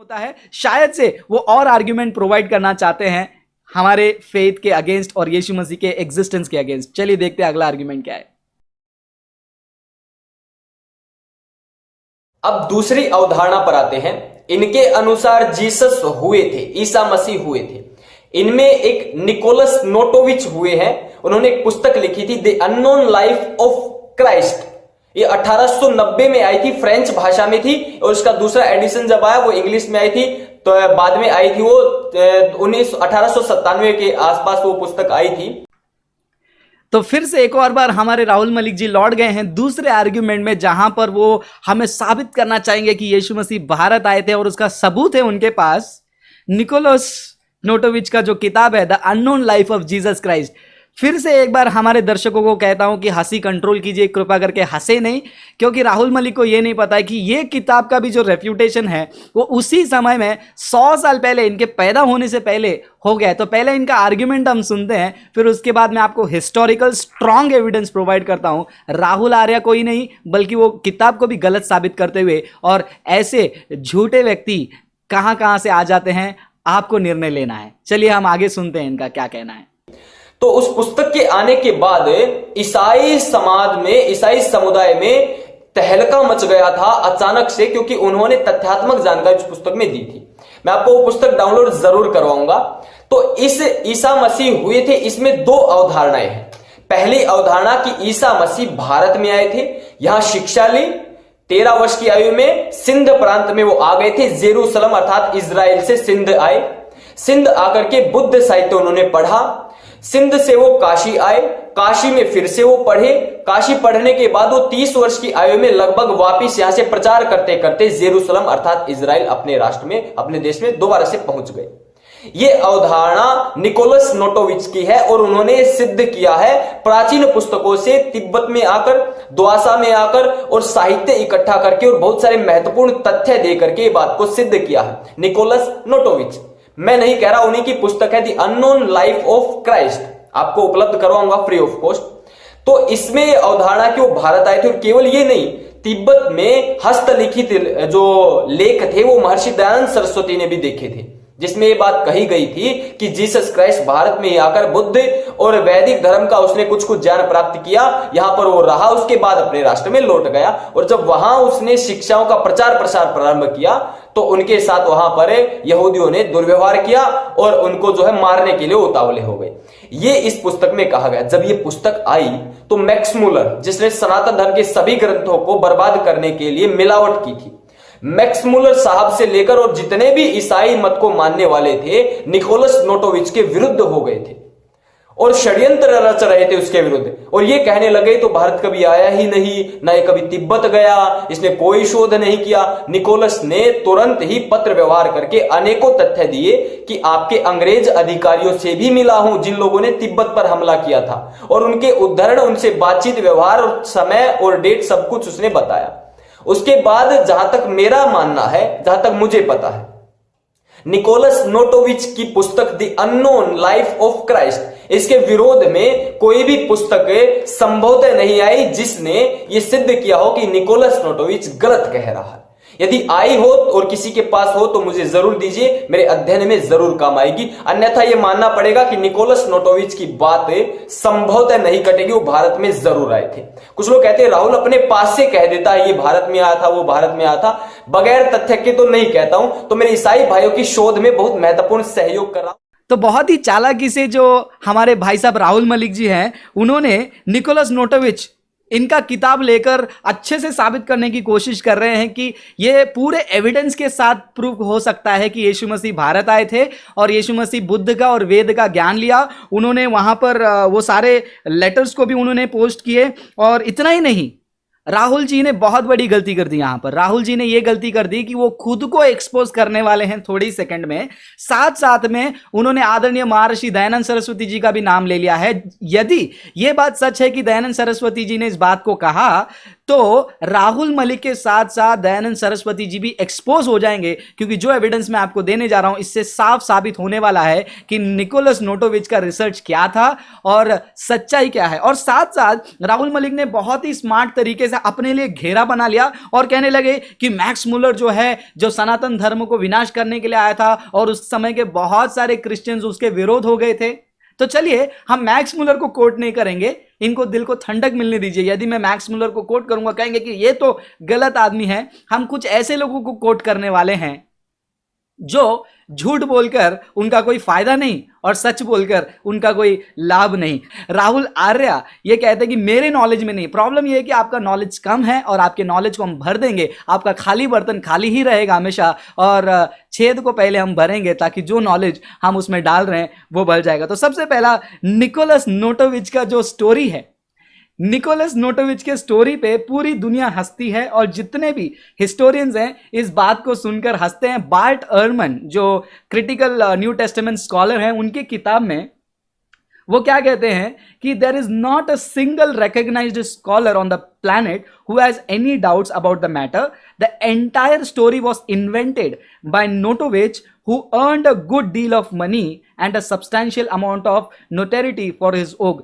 होता है, शायद से वो और आर्ग्यूमेंट प्रोवाइड करना चाहते हैं हमारे फेथ के अगेंस्ट और यीशु मसीह के एग्जिस्टेंस के अगेंस्ट। चलिए देखते हैं अगला आर्ग्यूमेंट क्या है। अब दूसरी अवधारणा पर आते हैं। इनके अनुसार जीसस हुए थे, ईसा मसीह हुए थे। इनमें एक निकोलस नोटोविच हुए हैं। उन्होंने एक पुस्तक लिखी थी, the unknown life of Christ. ये 1890 में आई थी, फ्रेंच भाषा में थी, और उसका दूसरा एडिशन जब आया वो इंग्लिश में आई थी। तो बाद में आई थी वो 1897 के आसपास वो पुस्तक आई थी। तो फिर से एक और बार हमारे राहुल मलिक जी लौट गए हैं दूसरे आर्ग्यूमेंट में, जहां पर वो हमें साबित करना चाहेंगे कि यीशु मसीह भारत आए थे और उसका सबूत है उनके पास। निकोलस नोटोविच का जो किताब है the unknown life of Jesus Christ. फिर से एक बार हमारे दर्शकों को कहता हूं कि हंसी कंट्रोल कीजिए, कृपा करके हंसे नहीं, क्योंकि राहुल मलिक को यह नहीं पता है कि यह किताब का भी जो रेफ्यूटेशन है वो उसी समय में 100 साल पहले, इनके पैदा होने से पहले हो गया है। तो पहले इनका आर्ग्यूमेंट हम सुनते हैं, फिर उसके बाद मैं आपको हिस्टोरिकल स्ट्रॉन्ग एविडेंस प्रोवाइड करता हूं। राहुल आर्या कोई नहीं, बल्कि वो किताब को भी गलत साबित करते हुए, और ऐसे झूठे व्यक्ति कहां कहां से आ जाते हैं, आपको निर्णय लेना है। चलिए हम आगे सुनते हैं इनका क्या कहना है। तो उस पुस्तक के आने के बाद ईसाई समाज में, ईसाई समुदाय में तहलका मच गया था अचानक से, क्योंकि उन्होंने तथ्यात्मक जानकारी उस पुस्तक में दी थी। मैं आपको वो पुस्तक डाउनलोड जरूर करवाऊंगा। तो इस ईसा मसीह हुए थे, इसमें दो अवधारणाएं हैं। पहली अवधारणा कि ईसा मसीह भारत में आए थे, यहां शिक्षा ली, 13 वर्ष की आयु में सिंध प्रांत में वो आ गए थे। जेरूसलम अर्थात इजराइल से सिंध आए। सिंध आकर के बुद्ध साहित्य उन्होंने पढ़ा। सिंध से वो काशी आए, काशी में फिर से वो पढ़े। काशी पढ़ने के बाद वो 30 वर्ष की आयु में लगभग वापिस यहां से प्रचार करते करते जेरूसलम अर्थात इजराइल अपने राष्ट्र में, अपने देश में दोबारा से पहुंच गए। ये अवधारणा निकोलस नोटोविच की है और उन्होंने सिद्ध किया है प्राचीन पुस्तकों से, तिब्बत में आकर, द्वासा में आकर और साहित्य इकट्ठा करके और बहुत सारे महत्वपूर्ण तथ्य देकर के ये बात को सिद्ध किया है निकोलस नोटोविच। मैं नहीं कह रहा, उन्हीं की पुस्तक है the unknown life of Christ, आपको उपलब्ध करवाऊंगा फ्री ऑफ कॉस्ट। तो इसमें अवधारणा कि वो भारत आए थे, और केवल ये नहीं, तिब्बत में हस्तलिखित जो लेख थे वो महर्षि दयानंद सरस्वती ने भी देखे थे, जिसमें ये बात कही गई थी कि जीसस क्राइस्ट भारत में ही आकर बुद्ध और वैदिक धर्म का उसने कुछ कुछ ज्ञान प्राप्त किया, यहां पर वो रहा, उसके बाद अपने राष्ट्र में लौट गया, और जब वहां उसने शिक्षाओं का प्रचार प्रसार प्रारंभ किया तो उनके साथ वहां पर यहूदियों ने दुर्व्यवहार किया और उनको जो है मारने के लिए उतावले हो गए। ये इस पुस्तक में कहा गया। जब ये पुस्तक आई तो मैक्स मुलर, जिसने सनातन धर्म के सभी ग्रंथों को बर्बाद करने के लिए मिलावट की थी, मैक्स मुलर साहब से लेकर और जितने भी ईसाई मत को मानने वाले थे निकोलस नोटोविच के विरुद्ध हो गए थे और षड्यंत्र रच रहे थे उसके विरुद्ध। और ये कहने लगे तो भारत कभी आया ही नहीं, ना ये कभी तिब्बत गया, इसने कोई शोध नहीं किया। निकोलस ने तुरंत ही पत्र व्यवहार करके अनेकों तथ्य दिए कि आपके अंग्रेज अधिकारियों से भी मिला हूं जिन लोगों ने तिब्बत पर हमला किया था, और उनके उद्धरण, उनसे बातचीत, व्यवहार और समय और डेट सब कुछ उसने बताया। उसके बाद जहां तक मेरा मानना है, जहां तक मुझे पता है, निकोलस नोटोविच की पुस्तक the unknown life of Christ, इसके विरोध में कोई भी पुस्तक संभवतः नहीं आई जिसने ये सिद्ध किया हो कि निकोलस नोटोविच गलत कह रहा है। यदि आई हो और किसी के पास हो तो मुझे जरूर दीजिए, मेरे अध्ययन में जरूर काम आएगी। अन्यथा यह मानना पड़ेगा कि निकोलस नोटोविच की बात संभवतः नहीं कटेगी, वो भारत में जरूर आए थे। कुछ लोग कहते हैं राहुल अपने पास से कह देता है ये भारत में आया था, वो भारत में आया था, बगैर तथ्य के तो नहीं कहता हूं। तो मेरे ईसाई भाइयों की शोध में बहुत महत्वपूर्ण सहयोग कर रहा हूं। तो बहुत ही चालाकी से जो हमारे भाई साहब राहुल मलिक जी हैं, उन्होंने निकोलस नोटोविच, इनका किताब लेकर अच्छे से साबित करने की कोशिश कर रहे हैं कि ये पूरे एविडेंस के साथ प्रूफ हो सकता है कि यीशु मसीह भारत आए थे और यीशु मसीह बुद्ध का और वेद का ज्ञान लिया। उन्होंने वहाँ पर वो सारे लेटर्स को भी उन्होंने पोस्ट किए। और इतना ही नहीं, राहुल जी ने बहुत बड़ी गलती कर दी यहाँ पर। राहुल जी ने ये गलती कर दी कि वो खुद को एक्सपोज करने वाले हैं थोड़ी सेकंड में, साथ साथ में उन्होंने आदरणीय महर्षि दयानंद सरस्वती जी का भी नाम ले लिया है। यदि ये बात सच है कि दयानंद सरस्वती जी ने इस बात को कहा, तो राहुल मलिक के साथ साथ दयानंद सरस्वती जी भी एक्सपोज हो जाएंगे, क्योंकि जो एविडेंस मैं आपको देने जा रहा हूं इससे साफ साबित होने वाला है कि निकोलस नोटोविच का रिसर्च क्या था और सच्चाई क्या है। और साथ साथ राहुल मलिक ने बहुत ही स्मार्ट तरीके से अपने लिए घेरा बना लिया और कहने लगे कि मैक्स मुलर जो है, जो सनातन धर्म को विनाश करने के लिए आया था और उस समय के बहुत सारे क्रिश्चियंस उसके विरोध हो गए थे। तो चलिए हम मैक्स मुलर को कोट नहीं करेंगे, इनको दिल को ठंडक मिलने दीजिए। यदि मैं मैक्स मुलर को कोट करूंगा कहेंगे कि ये तो गलत आदमी है। हम कुछ ऐसे लोगों को कोट करने वाले हैं जो झूठ बोलकर उनका कोई फायदा नहीं और सच बोलकर उनका कोई लाभ नहीं। राहुल आर्या ये कहते हैं कि मेरे नॉलेज में नहीं। प्रॉब्लम ये है कि आपका नॉलेज कम है और आपके नॉलेज को हम भर देंगे, आपका खाली बर्तन खाली ही रहेगा हमेशा, और छेद को पहले हम भरेंगे ताकि जो नॉलेज हम उसमें डाल रहे हैं वो भर जाएगा। तो सबसे पहला निकोलस नोटोविच का जो स्टोरी है, निकोलस नोटोविच के स्टोरी पे पूरी दुनिया हंसती है और जितने भी हिस्टोरियंस हैं इस बात को सुनकर हंसते हैं। बार्ट अर्मन जो क्रिटिकल न्यू टेस्टामेंट स्कॉलर हैं, उनकी किताब में वो क्या कहते हैं कि there is not a single recognized scholar on the planet who has any doubts about the matter. The entire story was invented by Notovich, who earned a good deal of money and a substantial amount of notoriety for his work.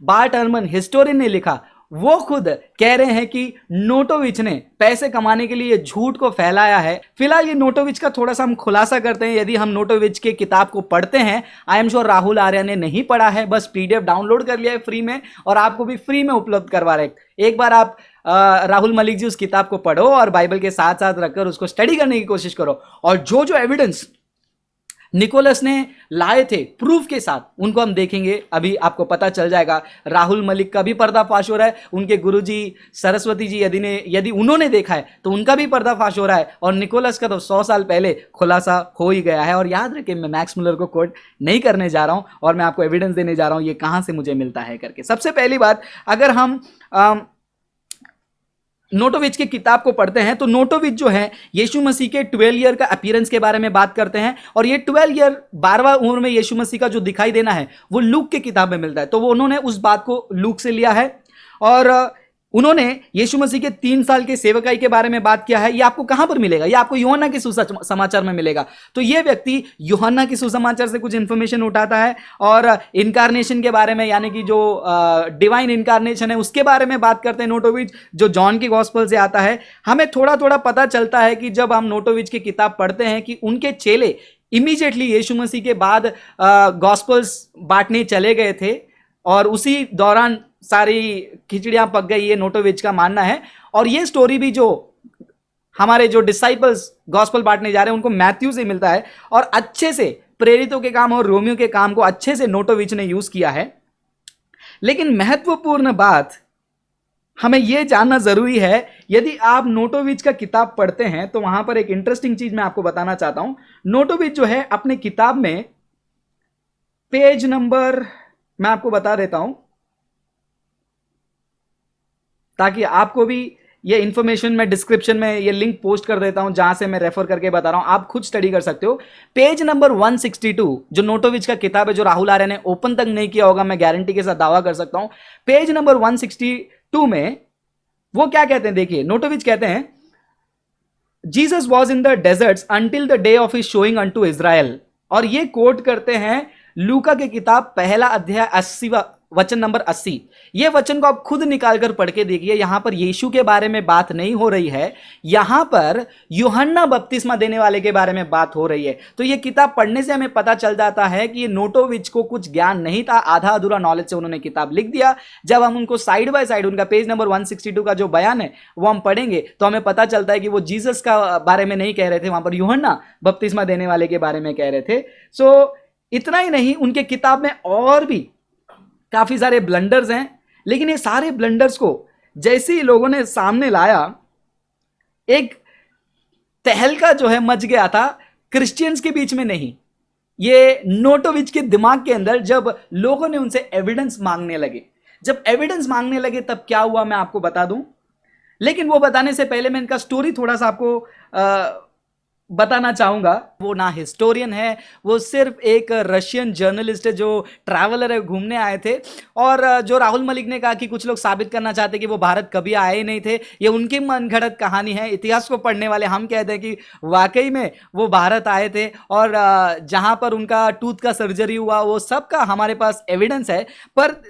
Bart Ehrman historian ने लिखा, वो खुद कह रहे हैं कि नोटोविच ने पैसे कमाने के लिए झूठ को फैलाया है। फिलहाल ये नोटोविच का थोड़ा सा हम खुलासा करते हैं। यदि हम नोटोविच के किताब को पढ़ते हैं, I am sure Rahul Arya ने नहीं पढ़ा है, बस पीडीएफ डाउनलोड कर लिया है फ्री में और आपको भी फ्री में उपलब्ध करवा रहे हैं। एक बार आप राहुल मलिक जी उस किताब को पढ़ो और बाइबल के साथ साथ रखकर उसको स्टडी करने की कोशिश करो, और जो जो एविडेंस निकोलस ने लाए थे प्रूफ के साथ उनको हम देखेंगे। अभी आपको पता चल जाएगा। राहुल मलिक का भी पर्दाफाश हो रहा है, उनके गुरुजी सरस्वती जी यदि उन्होंने देखा है तो उनका भी पर्दाफाश हो रहा है, और निकोलस का तो 100 साल पहले खुलासा हो ही गया है। और याद रखें, मैं मैक्स मुलर को कोट नहीं करने जा रहा हूं और मैं आपको एविडेंस देने जा रहा हूं ये कहां से मुझे मिलता है करके। सबसे पहली बात, अगर हम नोटोविच की किताब को पढ़ते हैं तो नोटोविच जो है यीशु मसीह के 12 ईयर का अपीयरेंस के बारे में बात करते हैं, और ये 12 ईयर 12वां उम्र में यीशु मसीह का जो दिखाई देना है वो लूक की किताब में मिलता है। तो वो उन्होंने उस बात को लूक से लिया है, और उन्होंने यीशु मसीह के 3 साल के सेवकाई के बारे में बात किया है। ये आपको कहां पर मिलेगा? ये आपको यूहन्ना के सुसमाचार में मिलेगा। तो ये व्यक्ति यूहन्ना के सुसमाचार से कुछ इंफॉर्मेशन उठाता है और इनकारनेशन के बारे में, यानी कि जो डिवाइन इनकारनेशन है उसके बारे में बात करते हैं नोटोविच, जो जॉन की गॉस्पेल से आता है। हमें थोड़ा थोड़ा पता चलता है कि जब हम नोटोविच की किताब पढ़ते हैं कि उनके चेले इमीडिएटली यीशु मसीह के बाद गॉस्पेल्स बांटने चले गए थे, और उसी दौरान सारी खिचड़ियां पक गई, ये नोटोविच का मानना है। और ये स्टोरी भी जो हमारे जो डिसाइपल्स गॉस्पेल बांटने जा रहे हैं उनको मैथ्यू से मिलता है, और अच्छे से प्रेरितों के काम और रोमियो के काम को अच्छे से नोटोविच ने यूज किया है। लेकिन महत्वपूर्ण बात हमें यह जानना जरूरी है, यदि आप नोटोविच का किताब पढ़ते हैं तो वहां पर एक इंटरेस्टिंग चीज मैं आपको बताना चाहता हूं। नोटोविच जो है अपने किताब में पेज नंबर मैं आपको बता देता हूं ताकि आपको भी ये इंफॉर्मेशन मैं डिस्क्रिप्शन में ये लिंक पोस्ट कर देता हूं जहां से मैं रेफर करके बता रहा हूं, आप खुद स्टडी कर सकते हो। पेज नंबर 162 जो नोटोविच का किताब है, जो राहुल आर्या ने ओपन तक नहीं किया होगा, मैं गारंटी के साथ दावा कर सकता हूं। पेज नंबर 162 में वो क्या कहते हैं, देखिए नोटोविच कहते हैं, Jesus was in the deserts until the day of his showing unto Israel. और ये कोट करते हैं लूका के किताब 1 अध्याय 80 वचन नंबर 80। ये वचन को आप खुद निकालकर पढ़ के देखिए। यहां पर यीशु के बारे में बात नहीं हो रही है, यहां पर यूहन्ना बपतिस्मा देने वाले के बारे में बात हो रही है। तो ये किताब पढ़ने से हमें पता चल जाता है कि ये नोटोविच को कुछ ज्ञान नहीं था, आधा अधूरा नॉलेज से उन्होंने किताब लिख दिया। जब हम उनको साइड बाय साइड उनका पेज नंबर 162 का जो बयान है वो हम पढ़ेंगे तो हमें पता चलता है कि वो जीसस का बारे में नहीं कह रहे थे, वहां पर यूहन्ना बपतिस्मा देने वाले के बारे में कह रहे थे। सो इतना ही नहीं, उनके किताब में और भी काफी सारे ब्लंडर्स हैं, लेकिन ये सारे ब्लंडर्स को जैसे ही लोगों ने सामने लाया, एक तहलका जो है मच गया था क्रिश्चियंस के बीच में नहीं, ये नोटोविच के दिमाग के अंदर। जब लोगों ने उनसे एविडेंस मांगने लगे, जब एविडेंस मांगने लगे तब क्या हुआ मैं आपको बता दूं। लेकिन वो बताने से पहले मैं इनका स्टोरी थोड़ा सा आपको बताना चाहूंगा, वो ना हिस्टोरियन है, वो सिर्फ एक रशियन जर्नलिस्ट है जो ट्रैवलर है, घूमने आए थे। और जो राहुल मलिक ने कहा कि कुछ लोग साबित करना चाहते कि वो भारत कभी आए ही नहीं थे, ये उनकी मनगढ़ंत कहानी है। इतिहास को पढ़ने वाले हम कहते हैं कि वाकई में वो भारत आए थे, और जहां पर उनका टूथ का सर्जरी हुआ वो सब का हमारे पास एविडेंस है। पर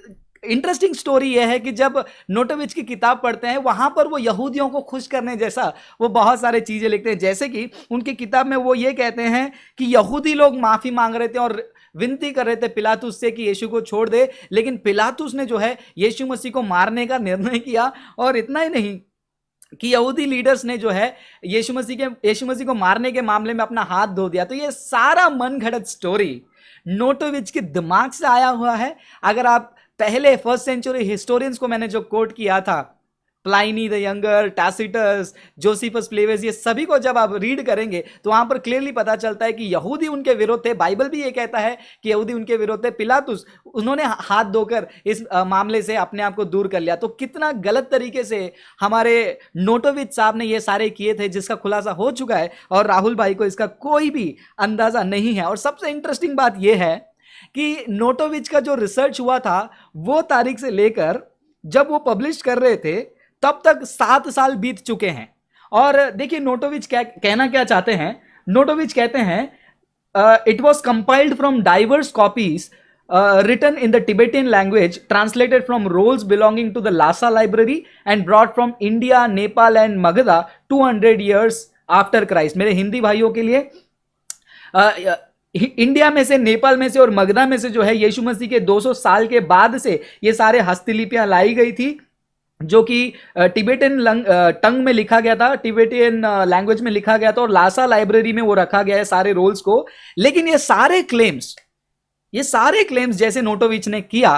इंटरेस्टिंग स्टोरी यह है कि जब नोटोविच की किताब पढ़ते हैं वहां पर वो यहूदियों को खुश करने जैसा वो बहुत सारे चीजें लिखते हैं। जैसे कि उनकी किताब में वो ये कहते हैं कि यहूदी लोग माफी मांग रहे थे और विनती कर रहे थे पिलातुस से कि यीशु को छोड़ दे, लेकिन पिलातुस ने जो है यीशु मसीह को मारने का निर्णय किया। और इतना ही नहीं कि यहूदी लीडर्स ने जो है यीशु मसीह को मारने के मामले में अपना हाथ धो दिया। तो ये सारा मनगढ़ंत स्टोरी नोटोविच के दिमाग से आया हुआ है। अगर आप पहले फर्स्ट सेंचुरी हिस्टोरियंस को मैंने जो कोट किया था, Pliny the younger, Tacitus, Josephus Flavius, ये सभी को जब आप रीड करेंगे तो वहां पर क्लियरली पता चलता है कि यहूदी उनके विरोध थे। बाइबल भी ये कहता है कि यहूदी उनके विरोध थे। पिलातुस, उन्होंने हाथ धोकर इस मामले से अपने आप को दूर कर लिया। तो कितना गलत तरीके से हमारे नोटोविच साहब ने ये सारे किए थे, जिसका खुलासा हो चुका है और राहुल भाई को इसका कोई भी अंदाजा नहीं है। और सबसे इंटरेस्टिंग बात यह है कि नोटोविच का जो रिसर्च हुआ था वो तारीख से लेकर जब वो पब्लिश कर रहे थे तब तक 7 साल बीत चुके हैं। और देखिए नोटोविच क्या कहना क्या चाहते हैं। नोटोविच कहते हैं it was compiled from diverse copies written in the Tibetan language, translated from rolls belonging to the Lhasa library and brought from India, Nepal and Magadha 200 years after Christ। मेरे हिंदी भाइयों के लिए इंडिया में से, नेपाल में से और मगधा में से जो है यीशु मसीह के 200 साल के बाद से ये सारे हस्तलिपियां लाई गई थी, जो कि टिबेटन टंग में लिखा गया था, टिबेटियन लैंग्वेज में लिखा गया था और लासा लाइब्रेरी में वो रखा गया है सारे रोल्स को। लेकिन ये सारे क्लेम्स जैसे नोटोविच ने किया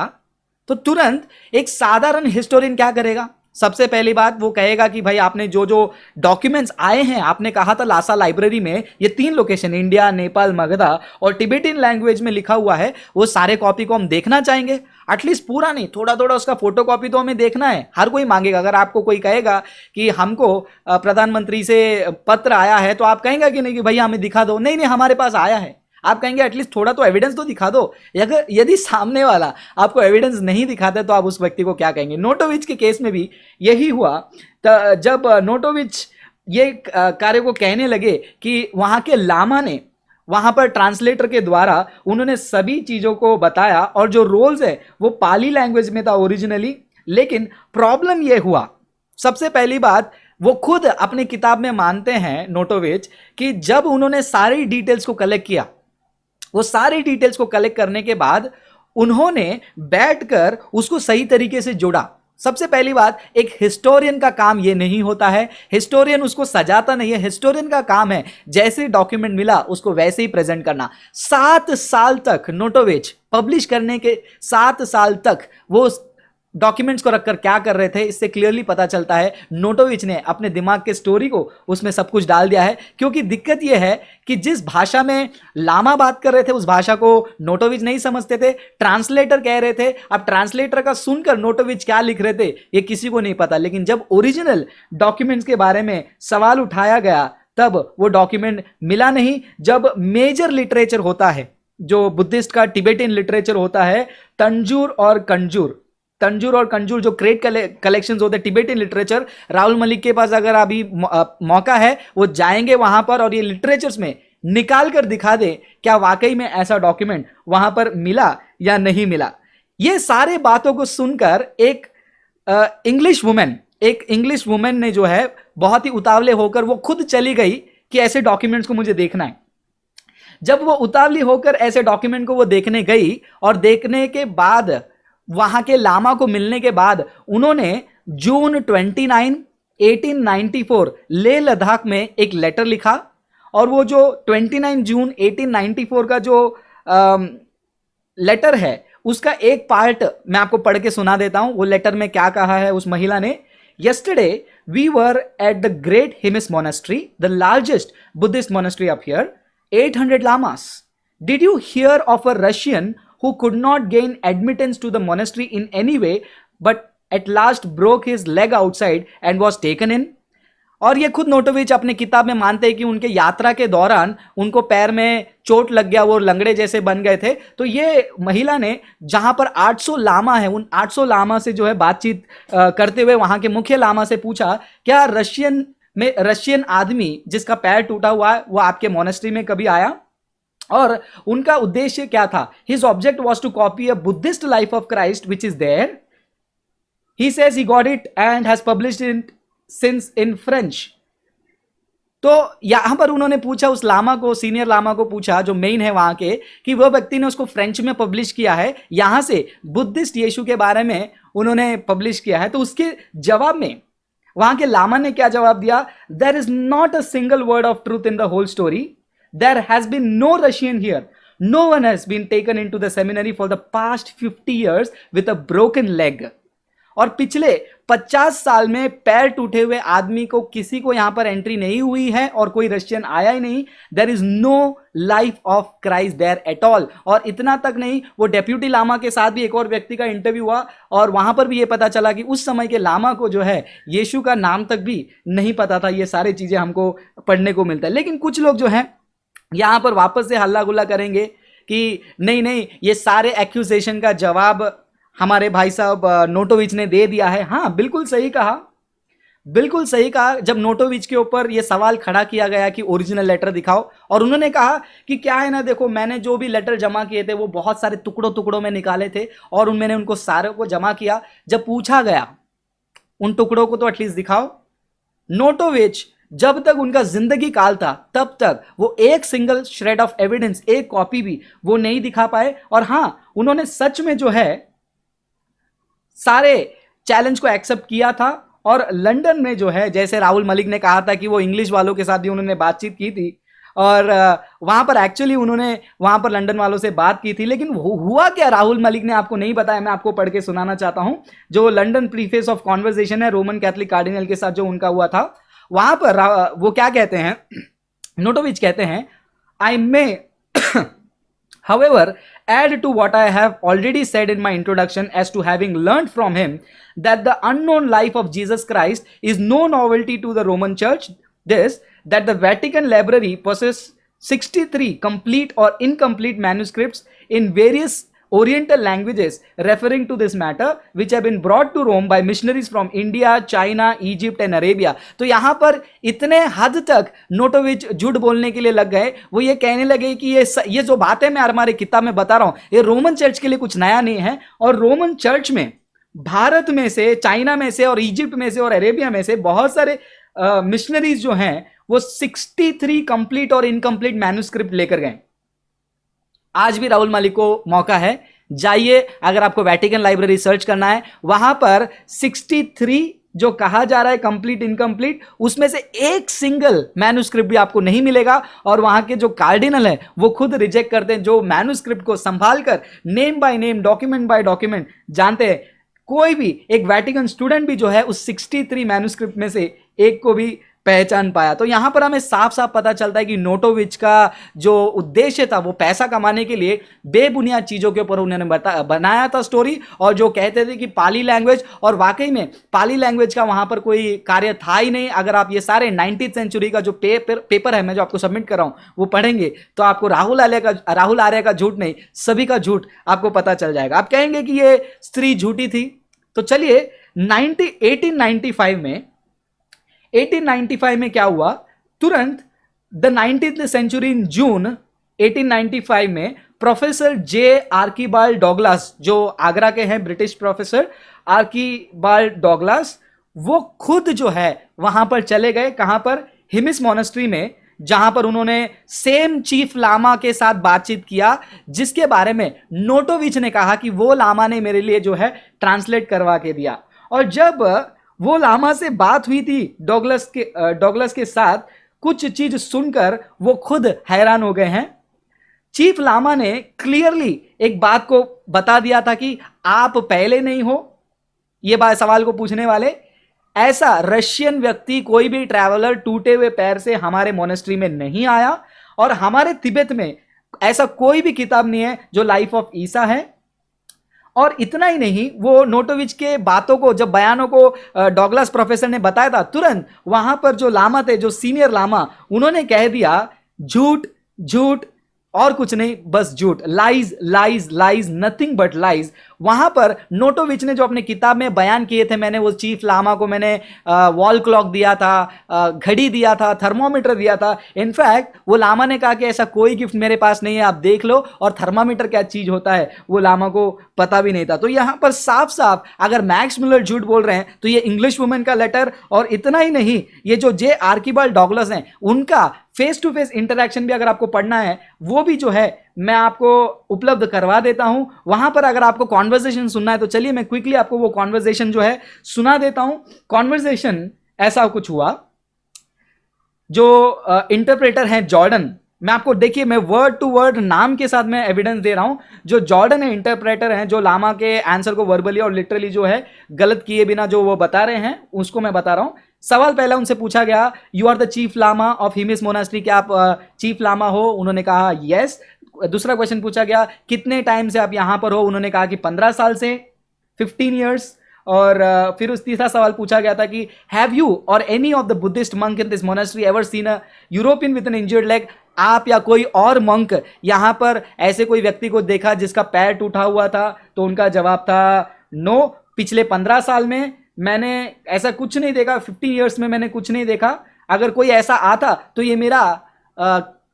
तो तुरंत एक साधारण हिस्टोरियन क्या करेगा? सबसे पहली बात वो कहेगा कि भाई आपने जो जो डॉक्यूमेंट्स आए हैं, आपने कहा था लासा लाइब्रेरी में ये 3 लोकेशन इंडिया, नेपाल, मगधा और टिबेटियन लैंग्वेज में लिखा हुआ है, वो सारे कॉपी को हम देखना चाहेंगे। एटलीस्ट पूरा नहीं, थोड़ा थोड़ा उसका फोटो कॉपी तो हमें देखना है। हर कोई मांगेगा। अगर आपको कोई कहेगा कि हमको प्रधानमंत्री से पत्र आया है तो आप कहेंगे कि नहीं कि भैया हमें दिखा दो, नहीं हमारे पास आया है। आप कहेंगे एटलीस्ट थोड़ा तो एविडेंस तो दिखा दो। अगर यदि सामने वाला आपको एविडेंस नहीं दिखाता तो आप उस व्यक्ति को क्या कहेंगे? नोटोविच के केस में भी यही हुआ। जब नोटोविच ये कार्य को कहने लगे कि वहां के लामा ने वहां पर ट्रांसलेटर के द्वारा उन्होंने सभी चीजों को बताया, और जो रोल्स है वो पाली लैंग्वेज में था ओरिजिनली। लेकिन प्रॉब्लम ये हुआ, सबसे पहली बात वो खुद अपनी किताब में मानते हैं नोटोविच कि जब उन्होंने सारी डिटेल्स को कलेक्ट किया, वो सारी डिटेल्स को कलेक्ट करने के बाद उन्होंने बैठकर उसको सही तरीके से जोड़ा। सबसे पहली बात, एक हिस्टोरियन का काम ये नहीं होता है, हिस्टोरियन उसको सजाता नहीं है। हिस्टोरियन का काम है जैसे डॉक्यूमेंट मिला उसको वैसे ही प्रेजेंट करना। 7 साल तक नोटोविच पब्लिश करने के 7 साल तक वो डॉक्यूमेंट्स को रखकर क्या कर रहे थे, इससे क्लियरली पता चलता है नोटोविच ने अपने दिमाग के स्टोरी को उसमें सब कुछ डाल दिया है। क्योंकि दिक्कत यह है कि जिस भाषा में लामा बात कर रहे थे उस भाषा को नोटोविच नहीं समझते थे, ट्रांसलेटर कह रहे थे। अब ट्रांसलेटर का सुनकर नोटोविच क्या लिख रहे थे ये किसी को नहीं पता। लेकिन जब ओरिजिनल डॉक्यूमेंट्स के बारे में सवाल उठाया गया तब वो डॉक्यूमेंट मिला नहीं। जब मेजर लिटरेचर होता है, जो बुद्धिस्ट का टिबेटियन लिटरेचर होता है, तंजूर और कंजूर जो क्रेट कलेक्शंस होते हैं टिबेटियन लिटरेचर, राहुल मलिक के पास अगर अभी मौका है वो जाएंगे वहां पर और ये लिटरेचर्स में निकाल कर दिखा दे क्या वाकई में ऐसा डॉक्यूमेंट वहां पर मिला या नहीं मिला। ये सारे बातों को सुनकर एक इंग्लिश वुमेन ने जो है बहुत ही उतावले होकर वो खुद चली गई कि ऐसे डॉक्यूमेंट्स को मुझे देखना है। जब वो उतावली होकर ऐसे डॉक्यूमेंट को वो देखने गई और देखने के बाद वहां के लामा को मिलने के बाद उन्होंने जून 29, 1894 लेह लद्दाख में एक लेटर लिखा। और वो जो 29 जून 1894 का जो लेटर है उसका एक पार्ट मैं आपको पढ़ के सुना देता हूं। वो लेटर में क्या कहा है उस महिला ने। Yesterday we were at the Great Hemis Monastery, the largest Buddhist monastery up here, 800 lamas. Did you hear of a Russian who could not gain admittance to the monastery in any way, but at last broke his leg outside and was taken in? और ये खुद नोटोविच अपने किताब में मानते हैं कि उनके यात्रा के दौरान उनको पैर में चोट लग गया, वो लंगड़े जैसे बन गए थे। तो ये महिला ने जहां पर 800 लामा है, उन 800 लामा से जो है बातचीत करते हुए वहां के मुख्य लामा से पूछा, क्या रशियन आदमी जिसका पैर टूटा हुआ है वो आपके मोनेस्ट्री में कभी आया? और उनका उद्देश्य क्या था? His object was to copy a Buddhist life of Christ which is there. He says he got it and has published it since in French. तो यहां पर उन्होंने पूछा उस लामा को, सीनियर लामा को पूछा जो मेन है वहां के, कि वह व्यक्ति ने उसको फ्रेंच में पब्लिश किया है, यहां से बुद्धिस्ट यीशु के बारे में उन्होंने पब्लिश किया है। तो उसके जवाब में वहां के लामा ने क्या जवाब दिया? There is not a single word of truth in the whole story. There has been no Russian here. No one has been taken into the seminary for the past 50 years with a broken leg. और पिछले 50 साल में पैर टूटे हुए आदमी को किसी को यहां पर एंट्री नहीं हुई है और कोई रशियन आया ही नहीं। There is no life of Christ there at all. और इतना तक नहीं, वो डेप्यूटी लामा के साथ भी एक और व्यक्ति का इंटरव्यू हुआ और वहां पर भी ये पता चला कि उस समय के लामा को जो है यीशु का नाम तक भी नहीं पता था। ये सारी चीजें हमको पढ़ने को मिलता है। लेकिन कुछ लोग जो है यहां पर वापस से हल्ला गुल्ला करेंगे कि नहीं नहीं, ये सारे एक्यूजेशन का जवाब हमारे भाई साहब नोटोविच ने दे दिया है। हाँ, बिल्कुल सही कहा, बिल्कुल सही कहा। जब नोटोविच के ऊपर यह सवाल खड़ा किया गया कि ओरिजिनल लेटर दिखाओ, और उन्होंने कहा कि क्या है ना, देखो मैंने जो भी लेटर जमा किए थे वो बहुत सारे टुकड़ों टुकड़ों में निकाले थे और मैंने उनको सारे को जमा किया। जब पूछा गया उन टुकड़ों को तो एटलीस्ट दिखाओ, नोटोविच जब तक उनका जिंदगी काल था तब तक वो एक सिंगल श्रेड ऑफ एविडेंस, एक कॉपी भी वो नहीं दिखा पाए। और हां, उन्होंने सच में जो है सारे चैलेंज को एक्सेप्ट किया था। और लंदन में जो है, जैसे राहुल मलिक ने कहा था कि वो इंग्लिश वालों के साथ भी उन्होंने बातचीत की थी और वहां पर एक्चुअली उन्होंने वहां पर लंदन वालों से बात की थी। लेकिन हुआ क्या राहुल मलिक ने आपको नहीं बताया, मैं आपको पढ़ के सुनाना चाहता हूं। जो लंदन प्रीफेस ऑफ कॉन्वर्सेशन है रोमन कैथोलिक कार्डिनल के साथ जो उनका हुआ था, वहां पर वो क्या कहते हैं, नोटोविच कहते हैं, आई मे however add to what I have already said in my introduction as to having learned from him that the unknown life of Jesus Christ is no novelty to the Roman Church. This, that the Vatican Library possesses 63 complete or incomplete manuscripts in various Oriental languages referring to this matter, which have been brought to Rome by missionaries from India, China, Egypt and Arabia. तो यहाँ पर इतने हद तक नोटोविच झूठ बोलने के लिए लग गए, वो ये कहने लगे कि ये जो बातें मैं हमारे किताब में बता रहा हूँ ये रोमन चर्च के लिए कुछ नया नहीं है। और रोमन चर्च में भारत में से, चाइना में से और इजिप्ट में से और अरेबिया में से बहुत सारे मिशनरीज जो हैं वो 63 कंप्लीट और इनकम्प्लीट मैन्युस्क्रिप्ट लेकर गए। आज भी राहुल मलिक को मौका है, जाइए, अगर आपको वेटिकन लाइब्रेरी सर्च करना है, वहां पर 63 जो कहा जा रहा है कंप्लीट इनकम्प्लीट, उसमें से एक सिंगल मैन्युस्क्रिप्ट भी आपको नहीं मिलेगा। और वहां के जो कार्डिनल है वो खुद रिजेक्ट करते हैं, जो मैन्युस्क्रिप्ट को संभाल कर name by name, document bye document जानते हैं। कोई भी एक वेटिकन स्टूडेंट भी जो है उस 63 मैन्युस्क्रिप्ट में से एक को भी पहचान पाया। तो यहां पर हमें साफ साफ पता चलता है कि नोटोविच का जो उद्देश्य था वो पैसा कमाने के लिए बेबुनियाद चीजों के ऊपर उन्होंने बनाया था स्टोरी। और जो कहते थे कि पाली लैंग्वेज, और वाकई में पाली लैंग्वेज का वहां पर कोई कार्य था ही नहीं। अगर आप ये सारे 19th सेंचुरी का जो पेपर है मैं जो आपको सबमिट कर रहा हूं वो पढ़ेंगे तो आपको राहुल आर्य का झूठ नहीं, सभी का झूठ आपको पता चल जाएगा। आप कहेंगे कि ये स्त्री झूठी थी, तो चलिए 1895 में क्या हुआ, तुरंत द 19th सेंचुरी इन जून 1895 में प्रोफेसर जे आर्कीबाल्ड डॉगलास, जो आगरा के हैं ब्रिटिश प्रोफेसर आर्कीबाल्ड डॉगलास, वो खुद जो है वहां पर चले गए। कहां पर? हिमिस मोनेस्ट्री में, जहां पर उन्होंने सेम चीफ लामा के साथ बातचीत किया जिसके बारे में नोटोविच ने कहा कि वो लामा ने मेरे लिए जो है ट्रांसलेट करवा के दिया। और जब वो लामा से बात हुई थी डॉगलस के साथ, कुछ चीज सुनकर वो खुद हैरान हो गए हैं। चीफ लामा ने क्लियरली एक बात को बता दिया था कि आप पहले नहीं हो ये बात सवाल को पूछने वाले। ऐसा रशियन व्यक्ति, कोई भी ट्रैवलर टूटे हुए पैर से हमारे मोनेस्ट्री में नहीं आया, और हमारे तिब्बत में ऐसा कोई भी किताब नहीं है जो लाइफ ऑफ ईसा है। और इतना ही नहीं, वो नोटोविच के बातों को, जब बयानों को डॉगलस प्रोफेसर ने बताया था, तुरंत वहां पर जो लामा थे, जो सीनियर लामा, उन्होंने कह दिया झूठ झूठ और कुछ नहीं, बस झूठ, lies lies lies, nothing but lies. वहां पर नोटोविच ने जो अपने किताब में बयान किए थे, मैंने वो चीफ लामा को मैंने वॉल क्लॉक दिया था, घड़ी दिया था, थर्मोमीटर दिया था। इनफैक्ट वो लामा ने कहा कि ऐसा कोई गिफ्ट मेरे पास नहीं है, आप देख लो, और थर्मामीटर क्या चीज होता है वो लामा को पता भी नहीं था। तो यहां पर साफ साफ अगर मैक्स मुलर झूठ बोल रहे हैं तो ये इंग्लिश वुमेन का लेटर, और इतना ही नहीं, ये जो जे आर्किबाल्ड डॉगलस हैं उनका फेस टू फेस इंटरेक्शन भी अगर आपको पढ़ना है, वो भी जो है मैं आपको उपलब्ध करवा देता हूं। वहां पर अगर आपको कॉन्वर्सेशन सुनना है तो चलिए मैं क्विकली आपको वो कॉन्वर्सेशन जो है सुना देता हूं। कॉन्वर्सेशन ऐसा कुछ हुआ, जो इंटरप्रेटर हैं जॉर्डन, मैं आपको, देखिए मैं वर्ड टू वर्ड नाम के साथ मैं एविडेंस दे रहा हूं। जो जॉर्डन है, इंटरप्रेटर हैं, जो लामा के आंसर को वर्बली और लिटरली जो है गलत किए बिना जो वो बता रहे हैं, उसको मैं बता रहा हूं। सवाल पहला उनसे पूछा गया, you are the chief lama of Hemis monastery, क्या आप चीफ लामा हो? उन्होंने कहा यस। दूसरा क्वेश्चन पूछा गया, कितने टाइम से आप यहां पर हो? उन्होंने कहा कि 15 साल से, 15 ईयर्स। और फिर उस तीसरा सवाल पूछा गया था कि have you or any of the Buddhist monk in this monastery ever seen a European with N injured leg? आप या कोई और मंक यहां पर ऐसे कोई व्यक्ति को देखा जिसका पैर टूटा हुआ था? तो उनका जवाब था नो, पिछले 15 साल में मैंने ऐसा कुछ नहीं देखा, 15 ईयर्स में मैंने कुछ नहीं देखा। अगर कोई ऐसा आता तो ये मेरा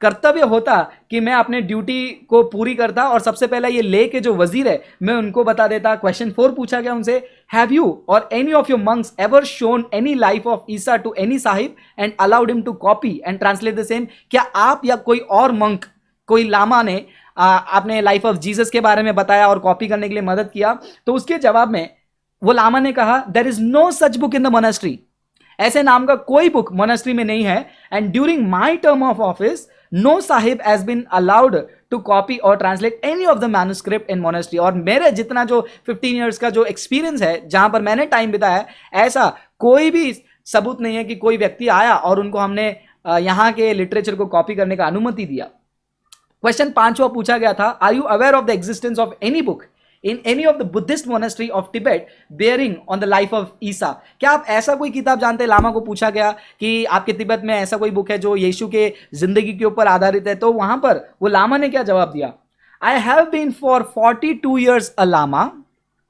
कर्तव्य होता कि मैं अपने ड्यूटी को पूरी करता, और सबसे पहला ये ले के जो वजीर है मैं उनको बता देता। क्वेश्चन 4 पूछा गया उनसे, have you or any of your monks ever shown any life of Issa to any sahib and allowed him to copy and translate the same? क्या आप या कोई और मंक, कोई लामा ने आपने लाइफ ऑफ जीसस के बारे में बताया और कॉपी करने के लिए मदद किया? तो उसके जवाब में वो लामा ने कहा, there is no such book in the monastery, ऐसे नाम का कोई बुक मोनास्ट्री में नहीं है। And during my term of office no sahib has been allowed to copy or translate any of the manuscript in monastery. और मेरे जितना जो 15 ईयर्स का जो एक्सपीरियंस है, जहां पर मैंने टाइम बिताया है, ऐसा कोई भी सबूत नहीं है कि कोई व्यक्ति आया और उनको हमने यहां के लिटरेचर को कॉपी करने का अनुमति दिया। क्वेश्चन 5वां पूछा गया था, are you aware of the existence of any book in any of the Buddhist monastery of Tibet bearing on the life of Isa? क्या आप ऐसा कोई किताब जानते हैं? लामा को पूछा गया कि आपके तिब्बत में ऐसा कोई बुक है जो यीशु के जिंदगी के ऊपर आधारित है? तो वहां पर वो लामा ने क्या जवाब दिया, I have been for 42 years a lama,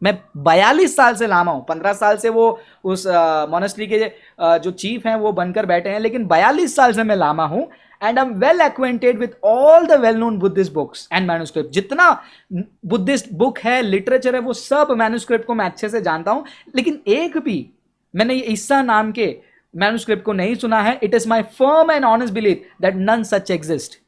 मैं 42 साल से लामा हूं। 15 साल से वो उस मोनास्ट्री के जो चीफ हैं वो बनकर बैठे हैं, लेकिन 42 साल से मैं लामा हूं। And I am well acquainted with all the well known Buddhist books and manuscript, जितना बुद्धिस्ट बुक है, लिटरेचर है, वो सब मैन्युस्क्रिप्ट को मैं अच्छे से जानता हूं, लेकिन एक भी मैंने ये ईसा नाम के मैन्युस्क्रिप्ट को नहीं सुना है। It is my firm and honest believe that none such exist.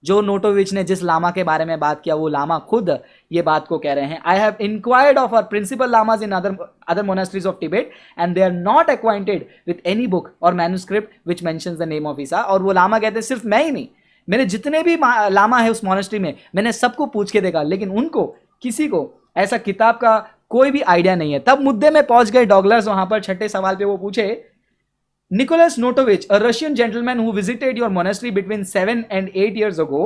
जो नोटोविच ने जिस लामा के बारे में बात किया, वो लामा खुद ये बात को कह रहे हैं। I have inquired of our principal lamas in other monasteries of Tibet and they are not acquainted with any book or manuscript which mentions the name of Isa. और वो लामा कहते हैं सिर्फ मैं ही नहीं, मैंने जितने भी लामा है उस मोनास्ट्री में, मैंने सबको पूछ के देखा, लेकिन उनको किसी को ऐसा किताब का कोई भी आइडिया नहीं है। तब मुद्दे में पहुंच गए डॉगलर्स। वहां पर 6ठे सवाल पे वो पूछे, Nicholas Notovich, a Russian gentleman who visited your monastery between 7 and 8 years ago,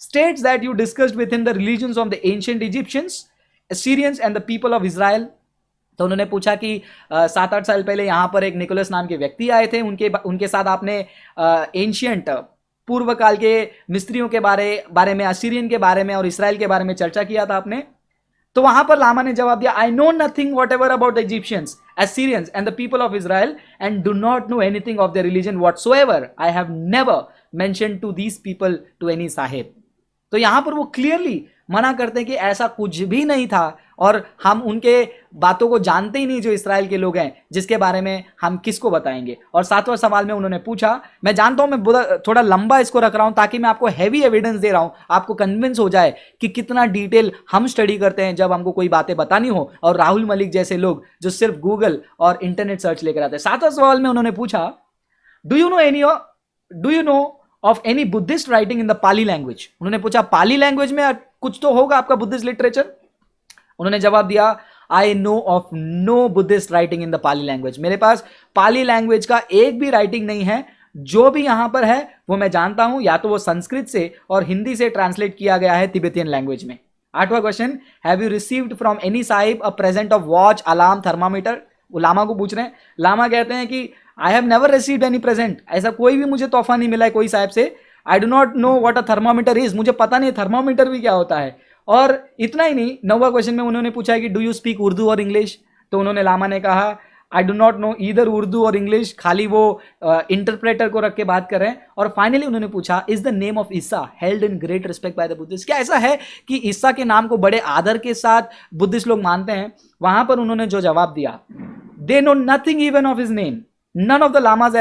states that you discussed with him the religions of the ancient Egyptians, Assyrians and the people of Israel. तो उन्होंने पूछा कि 7-8 साल पहले यहाँ पर एक Nicholas नाम के व्यक्ति आए थे, उनके साथ आपने एंशियंट पूर्व काल के मिस्त्रियों के बारे में, असीरियन के बारे में और इसराइल के बारे में चर्चा किया था आपने? तो वहां पर लामा ने जवाब दिया, I no nothing what ever about the Egyptians, Assyrians and the people of Israel and do not know anything of their religion whatsoever. I have never mentioned to these people to any sahib. तो यहां पर वो clearly मना करते हैं कि ऐसा कुछ भी नहीं था और हम उनके बातों को जानते ही नहीं जो इस्राएल के लोग हैं, जिसके बारे में हम किसको बताएंगे। और 7वां सवाल में उन्होंने पूछा, मैं जानता हूं मैं थोड़ा लंबा इसको रख रहा हूं ताकि मैं आपको हैवी एविडेंस दे रहा हूं, आपको कन्विंस हो जाए कि कितना डिटेल हम स्टडी करते हैं जब हमको कोई बातें बतानी हो, और राहुल मलिक जैसे लोग जो सिर्फ गूगल और इंटरनेट सर्च लेकर आते हैं। 7वां सवाल में उन्होंने पूछा, do you know of any Buddhist writing in the Pali language? उन्होंने पूछा पाली लैंग्वेज में कुछ तो होगा आपका बुद्धिस्ट लिटरेचर? उन्होंने जवाब दिया, I know of no Buddhist writing in the Pali language. मेरे पास पाली लैंग्वेज का एक भी राइटिंग नहीं है। जो भी यहां पर है वो मैं जानता हूं, या तो वो संस्कृत से और हिंदी से ट्रांसलेट किया गया है तिब्बतियन लैंग्वेज में। 8वां question, have you received from any sahib a present of watch, alarm, thermometer? वो लामा को पूछ रहे हैं। लामा कहते हैं कि I have never received any present, ऐसा कोई भी मुझे तोहफा नहीं मिला है कोई साहिब से। I do not know what a thermometer is, मुझे पता नहीं थर्मामीटर भी क्या होता है। और इतना ही नहीं, 9वां क्वेश्चन में उन्होंने पूछा है कि डू यू स्पीक उर्दू और इंग्लिश? तो उन्होंने, लामा ने कहा I do not know either Urdu और इंग्लिश, खाली वो इंटरप्रेटर को रख के बात कर रहे हैं। और फाइनली उन्होंने पूछा, is the name of Isa held in great respect by the Buddhist? क्या ऐसा है कि ईसा के नाम को बड़े आदर के साथ बुद्धिस्ट लोग मानते हैं? वहां पर उन्होंने जो जवाब दिया, they know nothing even of his name, none of the lamas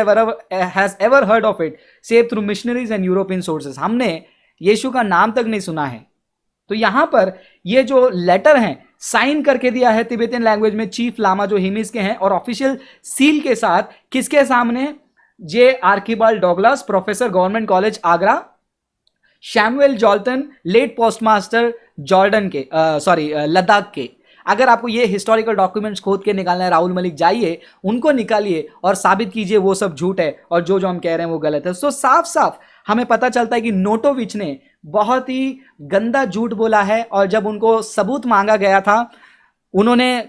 has ever heard of it save through missionaries and European sources। हमने यीशु का नाम तक नहीं सुना है। तो यहां पर ये जो लेटर हैं साइन करके दिया है तिब्बतियन लैंग्वेज में चीफ लामा जो हिमिस के हैं, और ऑफिशियल सील के साथ किसके सामने? J Archibald Douglas, professor government college Agra, Samuel Joldan, late postmaster Jordan के लद्दाख के। अगर आपको ये हिस्टोरिकल डॉक्यूमेंट्स खोद के निकालना है, राहुल मलिक जाइए, उनको निकालिए और साबित कीजिए वो सब झूठ है और जो हम कह रहे हैं वो गलत है। सो साफ साफ हमें पता चलता है कि नोटोविच ने बहुत ही गंदा झूठ बोला है, और जब उनको सबूत मांगा गया था उन्होंने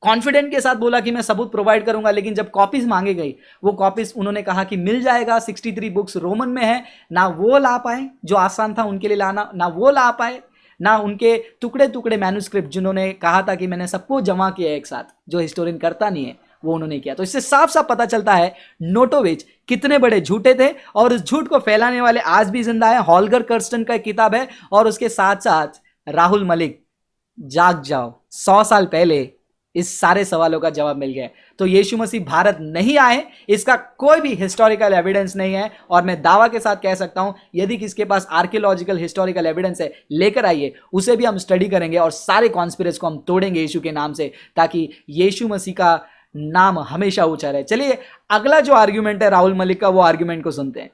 कॉन्फिडेंट के साथ बोला कि मैं सबूत प्रोवाइड करूंगा, लेकिन जब कॉपीज मांगे गई वो कॉपीज उन्होंने कहा कि मिल जाएगा, 63 बुक्स रोमन में है, ना वो ला पाए जो आसान था उनके लिए लाना, ना वो ला पाए, ना उनके टुकड़े टुकड़े मैन्युस्क्रिप्ट जिन्होंने कहा था कि मैंने सबको जमा किया एक साथ, जो हिस्टोरियन करता नहीं है, वो उन्होंने किया। तो इससे साफ साफ पता चलता है नोटोविच कितने बड़े झूठे थे, और इस झूठ को फैलाने वाले आज भी जिंदा है। हॉलगर कर्स्टन का एक किताब है, और उसके साथ साथ राहुल मलिक, जाग जाओ, 100 साल पहले इस सारे सवालों का जवाब मिल गया। तो यीशु मसीह भारत नहीं आए, इसका कोई भी हिस्टोरिकल एविडेंस नहीं है, और मैं दावा के साथ कह सकता हूं यदि किसके पास आर्कियोलॉजिकल हिस्टोरिकल एविडेंस है लेकर आइए, उसे भी हम स्टडी करेंगे और सारे कॉन्स्पिरेसी को हम तोड़ेंगे यीशु के नाम से, ताकि यीशु मसीह का नाम हमेशा ऊंचा रहे। चलिए अगला जो आर्ग्यूमेंट है राहुल मलिक का, वो आर्ग्यूमेंट को सुनते हैं।